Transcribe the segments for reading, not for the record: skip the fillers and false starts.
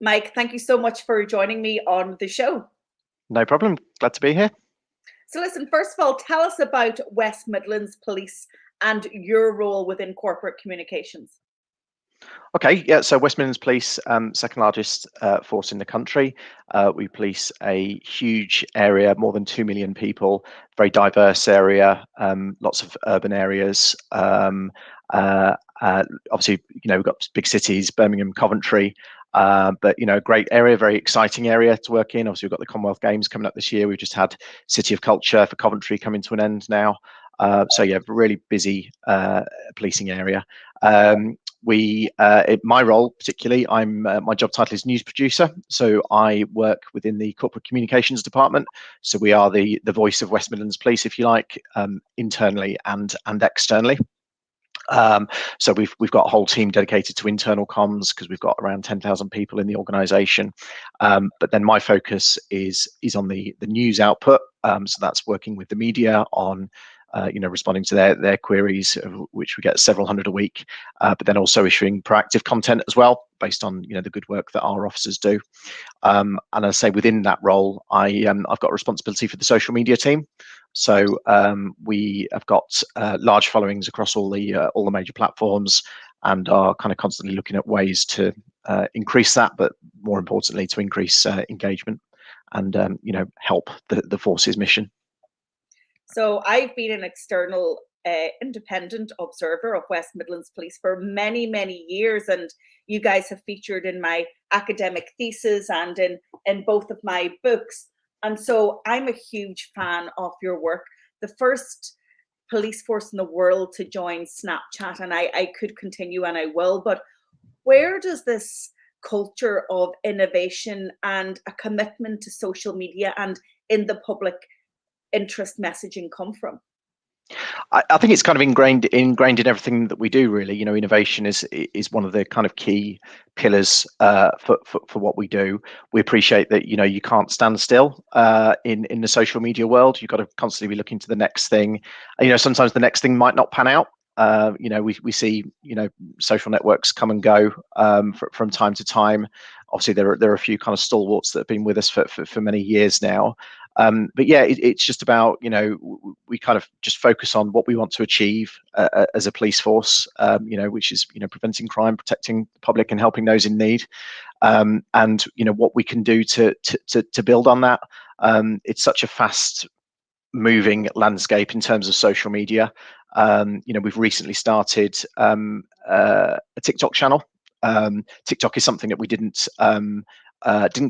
Mike, thank you so much for joining me on the show. No problem. Glad to be here. So listen, first of all, tell us about West Midlands Police and your role within corporate communications. Okay, yeah, so West Midlands Police, second largest force in the country. We police a huge area, more than 2 million people, very diverse area, lots of urban areas. Obviously, we've got big cities, Birmingham, Coventry, but, great area, very exciting area to work in. Obviously, we've got the Commonwealth Games coming up this year. We've just had City of Culture for Coventry coming to an end now. So yeah, really busy policing area. My role particularly, my job title is news producer. So I work within the corporate communications department. So we are the voice of West Midlands Police, if you like, internally and externally. So we've got a whole team dedicated to internal comms because we've got around 10,000 people in the organisation. But then my focus is on the news output. So that's working with the media on responding to their queries, which we get several hundred a week, but then also issuing proactive content as well, based on the good work that our officers do. And I say within that role, I've got responsibility for the social media team. So we have got large followings across all the major platforms, and are kind of constantly looking at ways to increase that, but more importantly, to increase engagement and help the force's mission. So I've been an external independent observer of West Midlands Police for many, many years, and you guys have featured in my academic thesis and in both of my books. And so I'm a huge fan of your work. The first police force in the world to join Snapchat, and I could continue and I will, but where does this culture of innovation and a commitment to social media and in the public interest messaging come from? I think it's kind of ingrained in everything that we do, really. Innovation is one of the kind of key pillars for what we do. We appreciate that you can't stand still in the social media world. You've got to constantly be looking to the next thing. Sometimes the next thing might not pan out. We see social networks come and go from time to time. Obviously, there are a few kind of stalwarts that have been with us for many years now. But yeah, it's just about we kind of just focus on what we want to achieve as a police force, which is preventing crime, protecting the public, and helping those in need. And what we can do to build on that. It's such a fast moving landscape in terms of social media. We've recently started a TikTok channel. TikTok is something that we didn't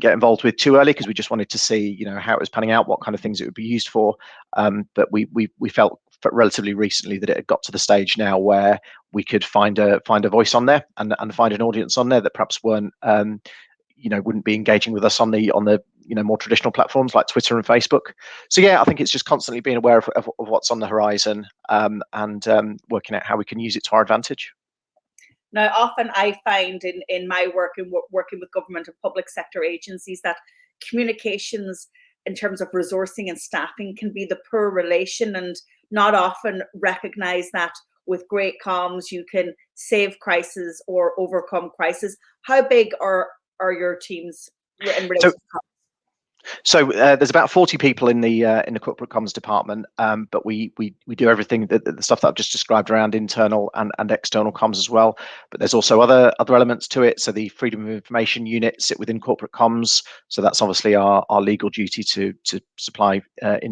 get involved with too early because we just wanted to see how it was panning out, what kind of things it would be used for. But we felt relatively recently that it had got to the stage now where we could find a voice on there and find an audience on there that perhaps wouldn't be engaging with us on the more traditional platforms like Twitter and Facebook. So yeah, I think it's just constantly being aware of what's on the horizon, and working out how we can use it to our advantage. Now, often I find in my work and working with government and public sector agencies that communications in terms of resourcing and staffing can be the poor relation, and not often recognize that with great comms you can save crises or overcome crises. How big are your teams in relation to comms? So there's about 40 people in the corporate comms department, but we do everything the stuff that I've just described around internal and external comms as well. But there's also other elements to it. So the freedom of information unit sit within corporate comms. So that's obviously our legal duty to supply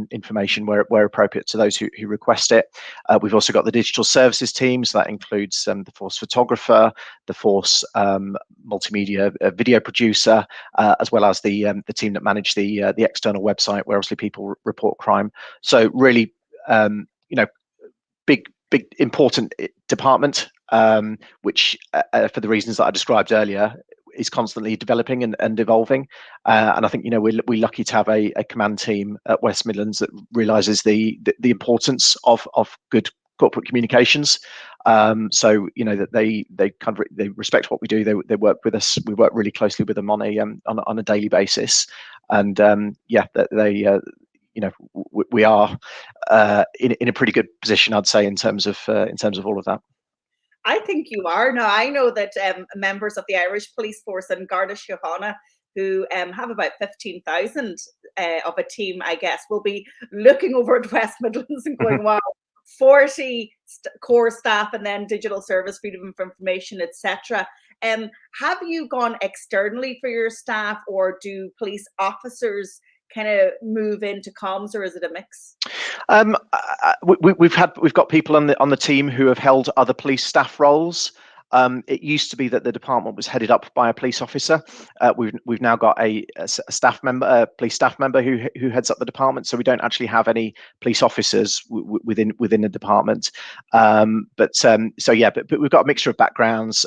information where appropriate to those who request it. We've also got the digital services team. So that includes the force photographer, the force multimedia video producer, as well as the team that manage the external website where obviously people report crime. So really, big important department, which for the reasons that I described earlier is constantly developing and evolving. And I think we're lucky to have a command team at West Midlands that realizes the importance of good corporate communications. So that they respect what we do. They work with us. We work really closely with them on a daily basis. And we are in a pretty good position, I'd say, in terms of all of that. I think you are. Now, I know that members of the Irish police force and Garda Síochána, who have about 15,000 of a team, I guess, will be looking over at West Midlands and going, wow, 40 core staff and then digital service, freedom of information, etc. Have you gone externally for your staff, or do police officers kind of move into comms, or is it a mix? We've got people on the team who have held other police staff roles. It used to be that the department was headed up by a police officer. We've now got a staff member, a police staff member who heads up the department. So we don't actually have any police officers within the department. But we've got a mixture of backgrounds.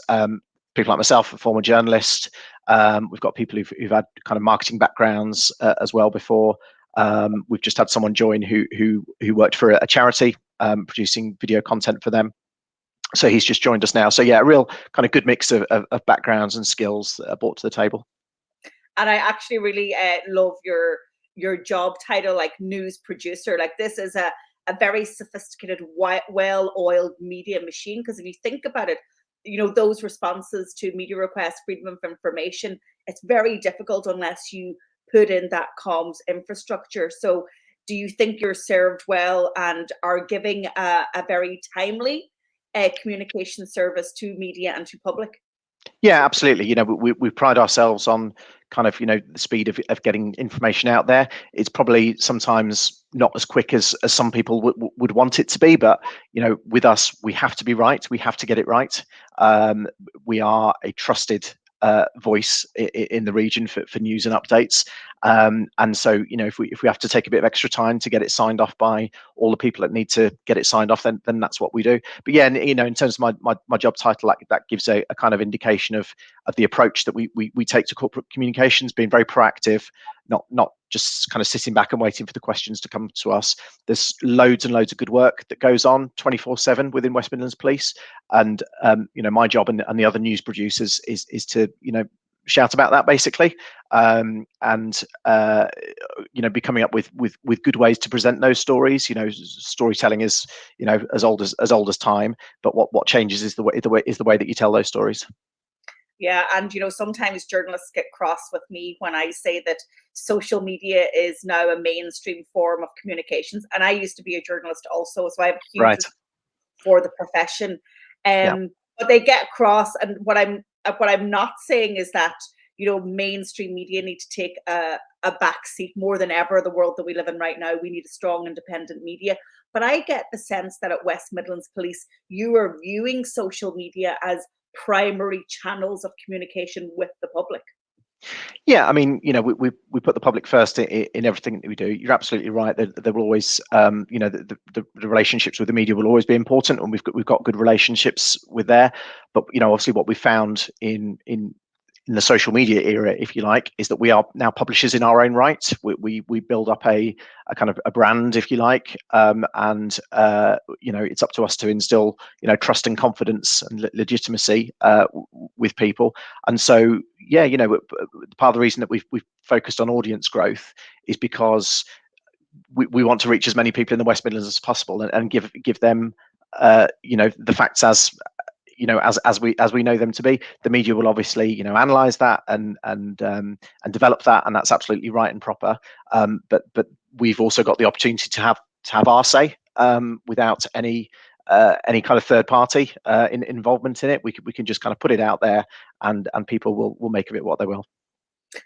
People like myself, a former journalist. We've got people who've had kind of marketing backgrounds as well before. We've just had someone join who worked for a charity producing video content for them. So he's just joined us now. So yeah, a real kind of good mix of backgrounds and skills that are brought to the table. And I actually really love your job title, like news producer. Like, this is a very sophisticated, well-oiled media machine. Because if you think about it, those responses to media requests, freedom of information, it's very difficult unless you put in that comms infrastructure. So do you think you're served well and are giving a very timely communication service to media and to public? Yeah, absolutely. We pride ourselves on kind of, the speed of getting information out there. It's probably sometimes not as quick as some people would want it to be, but with us, we have to be right. We have to get it right. We are a trusted voice in the region for news and updates, and so if we have to take a bit of extra time to get it signed off by all the people that need to get it signed off, then that's what we do. But yeah, in terms of my job title, that gives a kind of indication of the approach that we take to corporate communications, being very proactive, not just kind of sitting back and waiting for the questions to come to us. There's loads and loads of good work that goes on 24/7 within West Midlands Police, and my job and the other news producers is to shout about that basically, and be coming up with good ways to present those stories. Storytelling is as old as time, but what changes is the way that you tell those stories. Yeah, and sometimes journalists get cross with me when I say that social media is now a mainstream form of communications. And I used to be a journalist also, so I have a huge Right. for the profession. But they get cross, and what I'm not saying is that mainstream media need to take a back seat more than ever. The world that we live in right now, we need a strong, independent media. But I get the sense that at West Midlands Police, you are viewing social media as primary channels of communication with the public. Yeah, I mean, we put the public first in everything that we do. You're absolutely right. There will always, the relationships with the media will always be important, and we've got good relationships with there. But obviously, what we found in the social media era, if you like, is that we are now publishers in our own right. We build up a kind of a brand, if you like, and it's up to us to instill trust and confidence and legitimacy with people. And so part of the reason that we've focused on audience growth is because we want to reach as many people in the West Midlands as possible, and give them the facts as we know them to be. The media will obviously analyze that and develop that, and that's absolutely right and proper. But we've also got the opportunity to have our say without any kind of third party involvement in it. We can just kind of put it out there, and people will make of it what they will.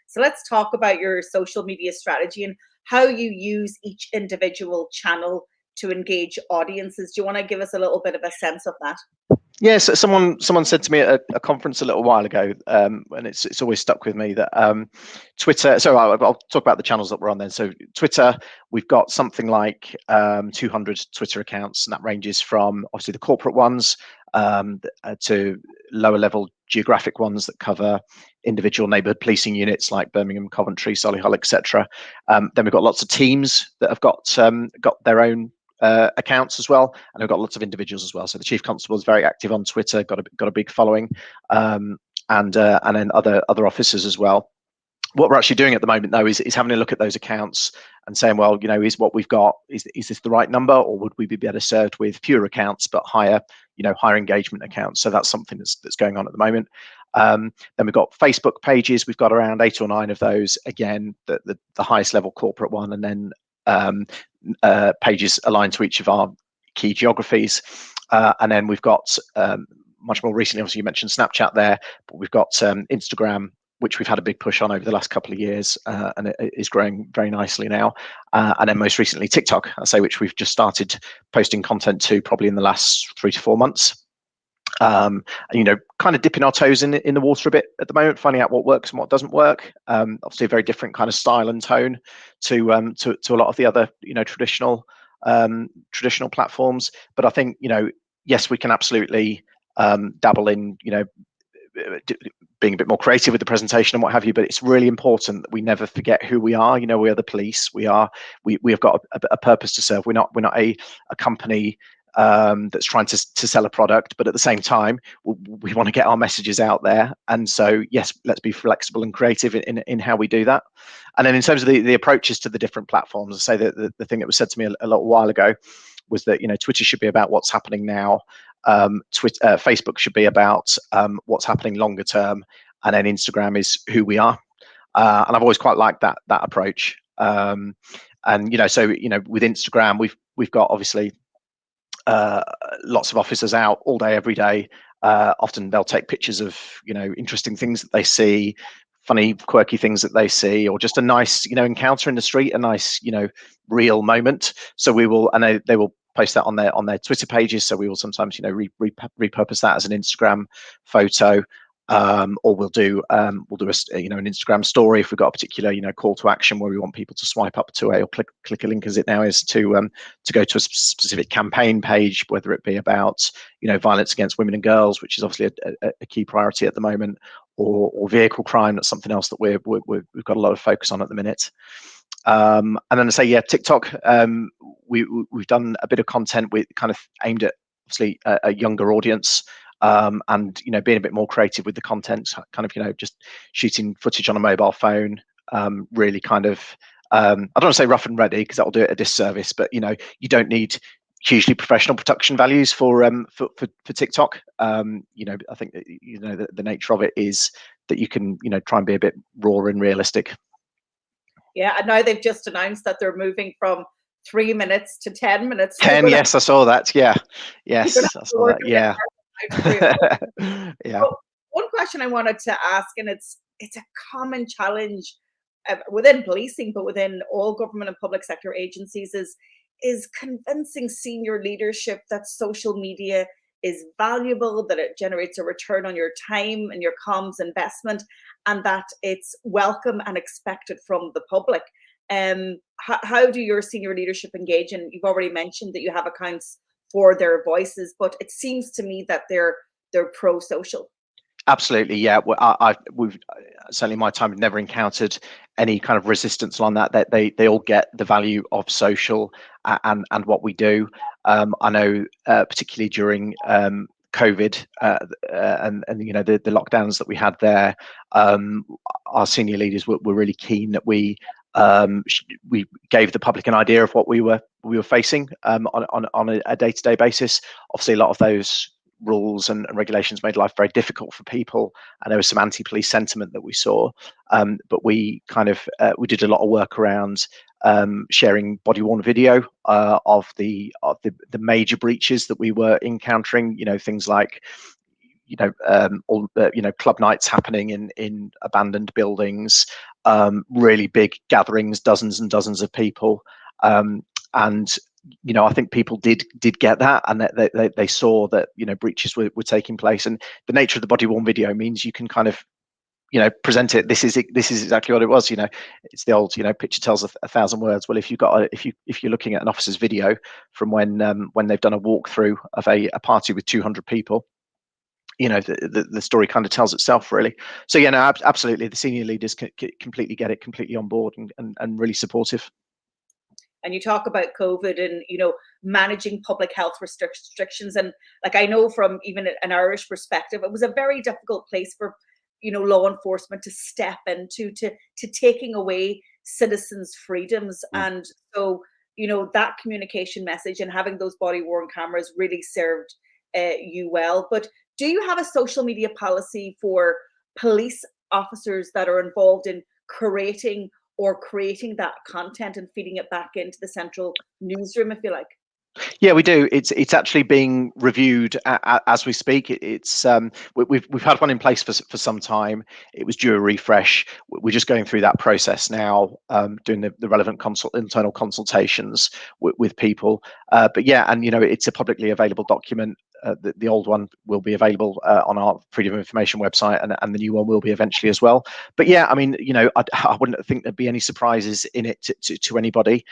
So let's talk about your social media strategy and how you use each individual channel to engage audiences. Do you want to give us a little bit of a sense of that? Yes, someone said to me at a conference a little while ago, and it's always stuck with me, that Twitter. So I'll talk about the channels that we're on then. So Twitter, we've got something like 200 Twitter accounts, and that ranges from obviously the corporate ones to lower level geographic ones that cover individual neighbourhood policing units like Birmingham, Coventry, Solihull, etc. Then we've got lots of teams that have got their own accounts as well, and we've got lots of individuals as well. So the chief constable is very active on Twitter, got a big following, and then other officers as well. What we're actually doing at the moment, though, is having a look at those accounts and saying, well, is what we've got, is this the right number, or would we be better served with fewer accounts but higher engagement accounts? So that's something that's going on at the moment. Then we've got Facebook pages. We've got around 8 or 9 of those. Again, the highest level corporate one, and then pages aligned to each of our key geographies. And then we've got much more recently, obviously you mentioned Snapchat there, but we've got Instagram, which we've had a big push on over the last couple of years, and it is growing very nicely now. And then most recently TikTok, I say, which we've just started posting content to probably in the last 3 to 4 months. And, kind of dipping our toes in the water a bit at the moment, finding out what works and what doesn't work. Obviously, a very different kind of style and tone to a lot of the other traditional platforms. But I think yes, we can absolutely dabble in being a bit more creative with the presentation and what have you, but it's really important that we never forget who we are. We are the police. We have got a purpose to serve. We're not a company that's trying to sell a product, but at the same time we want to get our messages out there. And so yes, let's be flexible and creative in how we do that. And then in terms of the approaches to the different platforms, I say that the thing that was said to me a little while ago was that Twitter should be about what's happening now, Facebook should be about what's happening longer term, and then Instagram is who we are. And I've always quite liked that approach. And so with Instagram, we've got obviously lots of officers out all day, every day. Often they'll take pictures of interesting things that they see, funny, quirky things that they see, or just a nice encounter in the street, a nice real moment. So we will, and they will post that on their Twitter pages. So we will sometimes repurpose that as an Instagram photo. Or we'll do an Instagram story if we've got a particular call to action where we want people to swipe up to or click a link, as it now is, to go to a specific campaign page, whether it be about violence against women and girls, which is obviously a key priority at the moment, or vehicle crime. That's something else that we've got a lot of focus on at the minute. And then I say, TikTok. We've done a bit of content with kind of aimed at obviously a younger audience. And being a bit more creative with the content, kind of just shooting footage on a mobile phone, really kind of I don't want to say rough and ready because that will do it a disservice, but you don't need hugely professional production values for TikTok. I think the nature of it is that you can try and be a bit raw and realistic. Yeah, and now they've just announced that they're moving from 3 minutes to 10 minutes. 10, yes, I saw that. Yeah, yes, I saw that. Yeah. Yeah. So one question I wanted to ask, and it's a common challenge within policing, but within all government and public sector agencies, is convincing senior leadership that social media is valuable, that it generates a return on your time and your comms investment, and that it's welcome and expected from the public. How do your senior leadership engage? And you've already mentioned that you have accounts for their voices, but it seems to me that they're pro-social. Absolutely, yeah. We've certainly in my time never encountered any kind of resistance on that. That they all get the value of social and what we do. I know particularly during COVID and the lockdowns that we had there, our senior leaders were really keen that we gave the public an idea of what we were facing on a day-to-day basis. Obviously, a lot of those rules and regulations made life very difficult for people, and there was some anti-police sentiment that we saw. But we kind of we did a lot of work around sharing body-worn video of the major breaches that we were encountering. Things like all club nights happening in abandoned buildings, really big gatherings, dozens and dozens of people, and I think people did get that, and they saw that breaches were taking place. And the nature of the body-worn video means you can kind of present it. This is exactly what it was. It's the old picture tells a thousand words. Well, if you're looking at an officer's video from when they've done a walkthrough of a party with 200 people, the story kind of tells itself, really. So no, absolutely, the senior leaders completely get it, completely on board, and really supportive. And you talk about COVID and managing public health restrictions, and like I know from even an Irish perspective, it was a very difficult place for law enforcement to step into to taking away citizens' freedoms. And so, that communication message and having those body worn cameras really served you well. But do you have a social media policy for police officers that are involved in curating or creating that content and feeding it back into the central newsroom, if you like? Yeah, we do. It's actually being reviewed as we speak. We've had one in place for some time. It was due a refresh. We're just going through that process now, doing the relevant internal consultations with people. But yeah, and it's a publicly available document. The old one will be available on our Freedom of Information website, and the new one will be eventually as well. But yeah, I mean, I wouldn't think there'd be any surprises in it to anybody.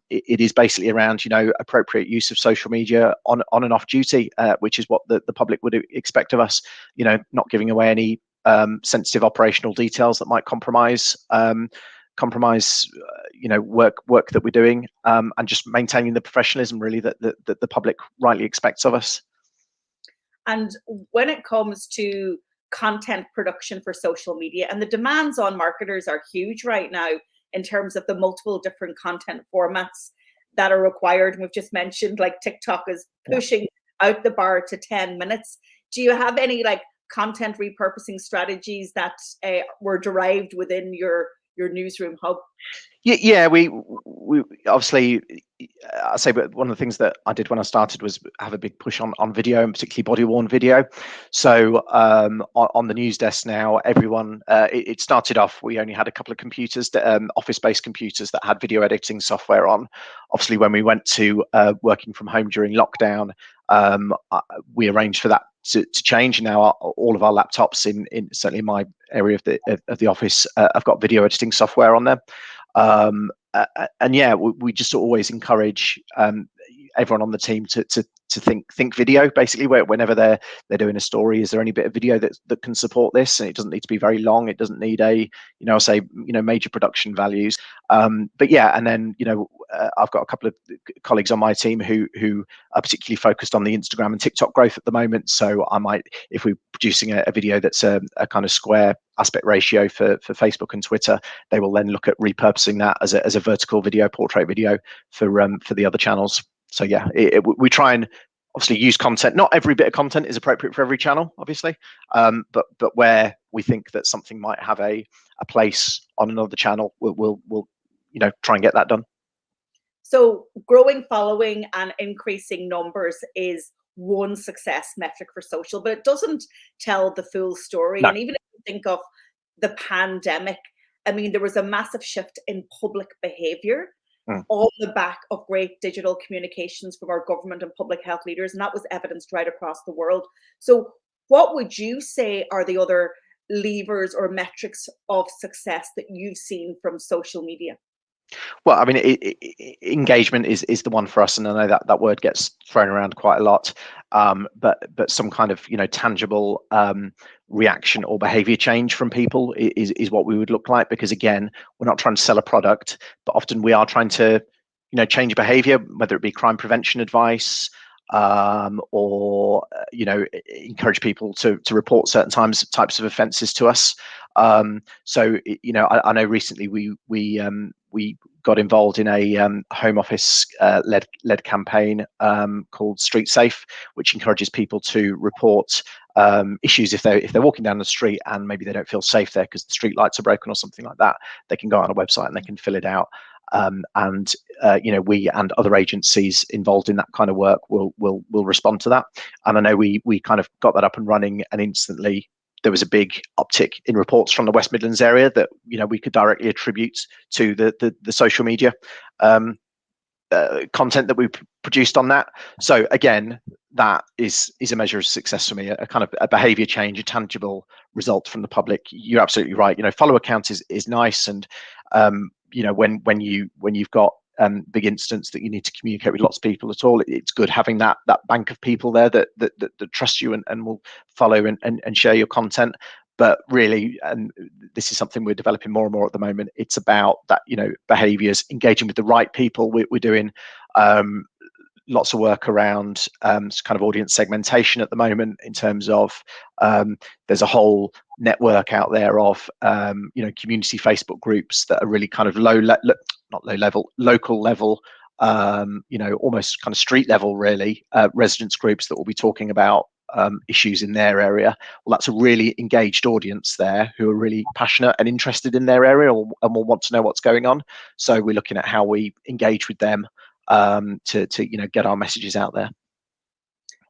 It is basically around appropriate use of social media on and off duty, which is what the public would expect of us. Not giving away any sensitive operational details that might compromise work that we're doing, and just maintaining the professionalism really that the public rightly expects of us. And when it comes to content production for social media, and the demands on marketers are huge right now in terms of the multiple different content formats that are required. And we've just mentioned like TikTok is pushing out the bar to 10 minutes. Do you have any like content repurposing strategies that were derived within your newsroom hub? Yeah, we obviously, I say, but one of the things that I did when I started was have a big push on video, and particularly body worn video. So on the news desk now, everyone, it started off, we only had a couple of computers, office-based computers that had video editing software on. Obviously, when we went to working from home during lockdown, we arranged for that to change. Now all of our laptops in certainly my area of the office have got video editing software on them. And yeah, we just always encourage everyone on the team to think video, basically, whenever they're doing a story. Is there any bit of video that can support this? And it doesn't need to be very long. It doesn't need major production values. But yeah, and then I've got a couple of colleagues on my team who are particularly focused on the Instagram and TikTok growth at the moment. So I might, if we're producing a video that's a kind of square aspect ratio for Facebook and Twitter, they will then look at repurposing that as a vertical video, portrait video for the other channels. So yeah, we try and obviously use content. Not every bit of content is appropriate for every channel, obviously, but where we think that something might have a place on another channel, we'll try and get that done. So growing following and increasing numbers is one success metric for social, but it doesn't tell the full story. No. And even if you think of the pandemic, I mean, there was a massive shift in public behavior on the back of great digital communications from our government and public health leaders, and that was evidenced right across the world. So what would you say are the other levers or metrics of success that you've seen from social media? Well, I mean, engagement is the one for us, and I know that word gets thrown around quite a lot. But some kind of tangible reaction or behavior change from people is what we would look like, because again, we're not trying to sell a product, but often we are trying to change behavior, whether it be crime prevention advice, or encourage people to report certain types of offences to us. So I know recently we got involved in a Home Office led campaign called Street Safe, which encourages people to report issues if they're walking down the street and maybe they don't feel safe there because the street lights are broken or something like that. They can go on a website and they can fill it out. And we and other agencies involved in that kind of work will respond to that. And I know we kind of got that up and running, and instantly there was a big uptick in reports from the West Midlands area that we could directly attribute to the social media content that we produced on that. So again, that is a measure of success for me, a kind of a behavior change, a tangible result from the public. You're absolutely right. Follower count is nice, and when you've got big incidents that you need to communicate with lots of people at all, it's good having that bank of people there that trust you and will follow and share your content. But really, and this is something we're developing more and more at the moment, it's about that behaviors, engaging with the right people. We're doing lots of work around kind of audience segmentation at the moment, in terms of there's a whole network out there of community Facebook groups that are really kind of not low level, local level, almost kind of street level, really, residents groups that will be talking about issues in their area. Well, that's a really engaged audience there who are really passionate and interested in their area and will want to know what's going on. So we're looking at how we engage with them to get our messages out there.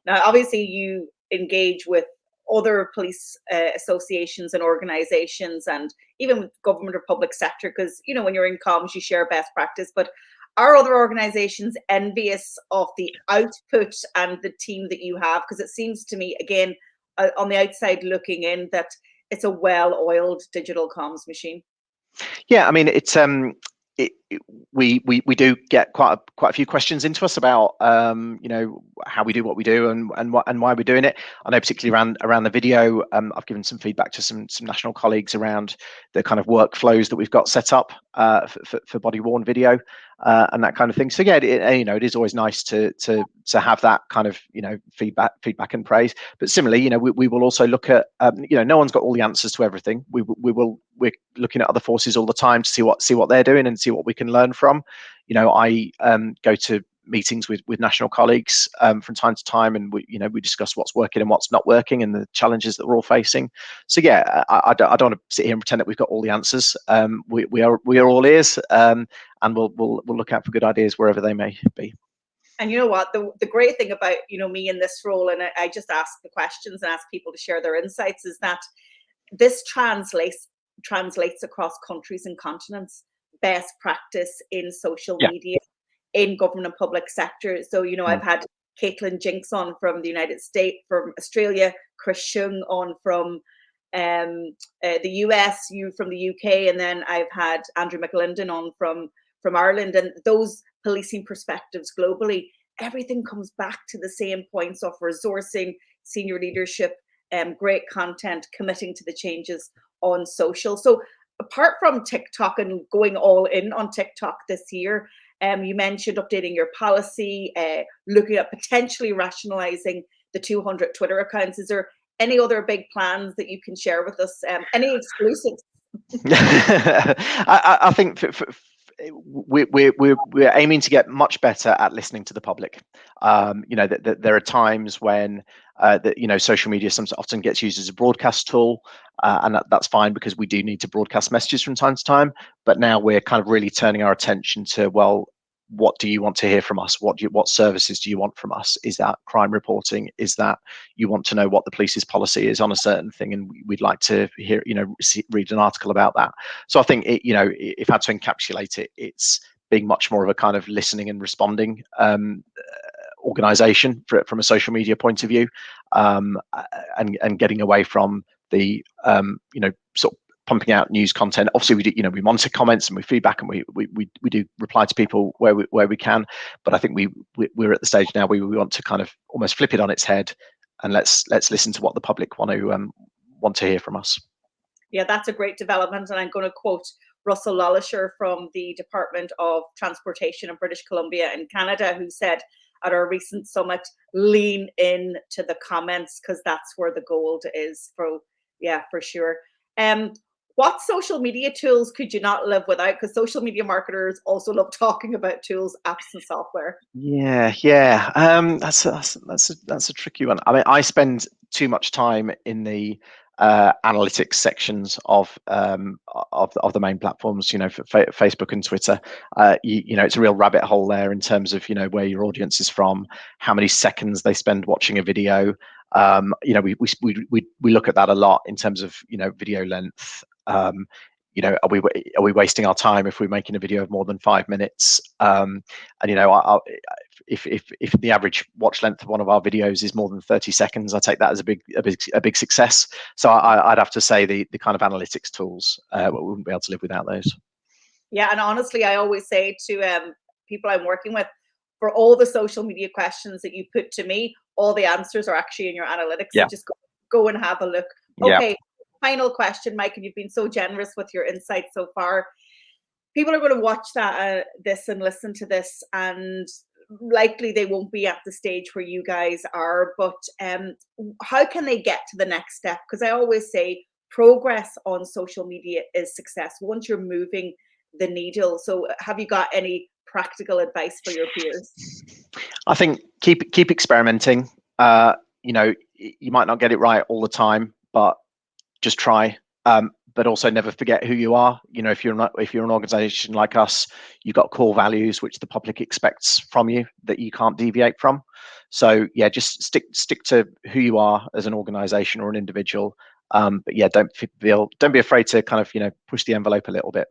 Now, obviously, you engage with other police associations and organizations, and even with government or public sector, because when you're in comms, you share best practice. But are other organizations envious of the output and the team that you have? Because it seems to me, again, on the outside looking in, that it's a well-oiled digital comms machine. Yeah, I mean, it's we do get quite a few questions into us about how we do what we do and why we're doing it. I know particularly around the video. I've given some feedback to some national colleagues around the kind of workflows that we've got set up for body worn video and that kind of thing. So yeah, it is always nice to have that kind of feedback and praise. But similarly, we will also look at no one's got all the answers to everything. We're looking at other forces all the time to see what they're doing and see what we can learn from. I go to meetings with national colleagues from time to time, and we discuss what's working and what's not working and the challenges that we're all facing. So yeah, I don't want to sit here and pretend that we've got all the answers. We are all ears, and we'll look out for good ideas wherever they may be. And you know what, the great thing about me in this role, and I just ask the questions and ask people to share their insights, is that this translates across countries and continents. Best practice in social media, in government and public sector. So I've had Caitlin Jinks on from the United States, from Australia, Chris Shung on from the US, you from the UK, and then I've had Andrew McLinden on from Ireland. And those policing perspectives globally, everything comes back to the same points of resourcing, senior leadership, great content, committing to the changes on social. So apart from TikTok and going all in on TikTok this year, you mentioned updating your policy, looking at potentially rationalizing the 200 Twitter accounts. Is there any other big plans that you can share with us? Any exclusives? I think we're aiming to get much better at listening to the public. There are times when social media often gets used as a broadcast tool, and that's fine because we do need to broadcast messages from time to time. But now we're kind of really turning our attention to, well, what do you want to hear from us? What services do you want from us? Is that crime reporting? Is that you want to know what the police's policy is on a certain thing, and we'd like to hear, read an article about that. So I think if I had to encapsulate it, it's being much more of a kind of listening and responding organization from a social media point of view, and getting away from the sort of pumping out news content. Obviously, we do, we monitor comments and we feedback, and we do reply to people where we can. But I think we're at the stage now where we want to kind of almost flip it on its head, and let's listen to what the public want to hear from us. Yeah, that's a great development, and I'm going to quote Russell Lollisher from the Department of Transportation in British Columbia in Canada, who said at our recent summit, lean in to the comments, because that's where the gold is. For sure. What social media tools could you not live without? Because social media marketers also love talking about tools, apps, and software. Yeah. That's a tricky one. I mean, I spend too much time in the analytics sections of the main platforms, for Facebook and Twitter. It's a real rabbit hole there in terms of where your audience is from, how many seconds they spend watching a video. We look at that a lot in terms of video length. Are we wasting our time if we're making a video of more than 5 minutes? If the average watch length of one of our videos is more than 30 seconds, I take that as a big success. So I'd have to say the kind of analytics tools, we wouldn't be able to live without those. Yeah, and honestly, I always say to people I'm working with, for all the social media questions that you put to me, all the answers are actually in your analytics. Yeah. So just go and have a look. Okay, final question, Mike, and you've been so generous with your insights so far. People are going to watch this and listen to this, and likely they won't be at the stage where you guys are, but how can they get to the next step? Because I always say progress on social media is success once you're moving the needle. So have you got any practical advice for your peers? I think keep experimenting. You know, you might not get it right all the time, but just try. But also never forget who you are. You know, if you're an organization like us, you've got core values which the public expects from you that you can't deviate from. So yeah, just stick to who you are as an organization or an individual. But yeah, don't be afraid to kind of, you know, push the envelope a little bit.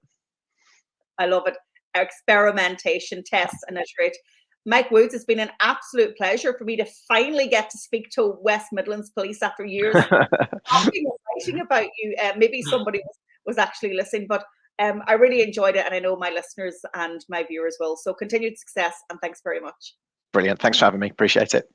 I love it. Experimentation, tests, and iterate. Mike Woods, it's been an absolute pleasure for me to finally get to speak to West Midlands Police after years talking and writing about you. Maybe somebody was actually listening, but I really enjoyed it, and I know my listeners and my viewers will. So continued success, and thanks very much. Brilliant. Thanks for having me. Appreciate it.